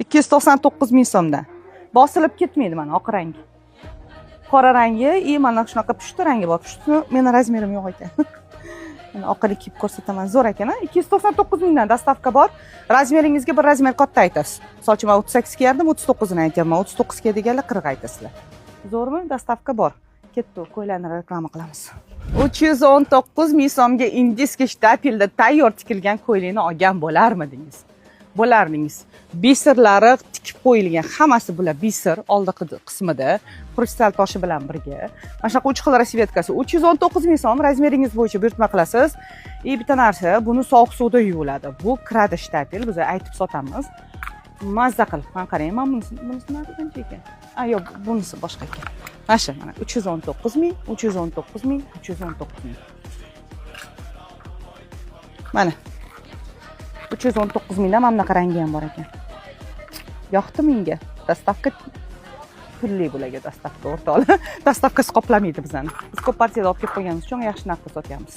299 ming so'mdan. Bosilib ketmaydi mana oq rangi. Qora rangi, mana shunaqa pushti rangi bor. Pushtni meni razmerim yo'q ekan. Mana oqini kiyib ko'rsataman. Zo'r ekan, 299 mingdan dastavka bor. Razmeringizga bir razmer katta aytasiz. Misol uchun men 38 kiyardim, 39 ni aytyapman. 39 kiyadiganlar 40 aytasizlar. Zo'rmi? Dastavka bor. Ketdi, ko'ylarni reklama qilamiz. 319 ming so'mga indiska shtapelda tayyor tikilgan ko'ylakni olgan bo'larmidingiz? Bo'lardingiz. Bisirlari tikib qo'yilgan, hammasi bular bisir oldi qismida, kristal toshi bilan birga. Mana shunaqa 3 xil rasvetkasi 319 ming so'm, razmeringiz bo'yicha buyurtma qilasiz. Bitta narsa, buni sovuq suvda yuviladi. Bu krada shtapel, biz aytib sotamiz. Mazza qilib, mana qarang, men bunisi qancha ekan? Yo'q, bunisi boshqa ekan. Mana shu, mana 319 ming, 319 ming, 319 ming. Mana 319 mingdan mana bunaqa rangi ham bor ekan. Yoqdi menga. Dastavka pulli bularga dastavka o'rtoqlar. Dastavkasi qoplamaydi bizani. Biz ko'p partiyada olib kelib qo'yganimiz uchun yaxshi narxda sotyapmiz.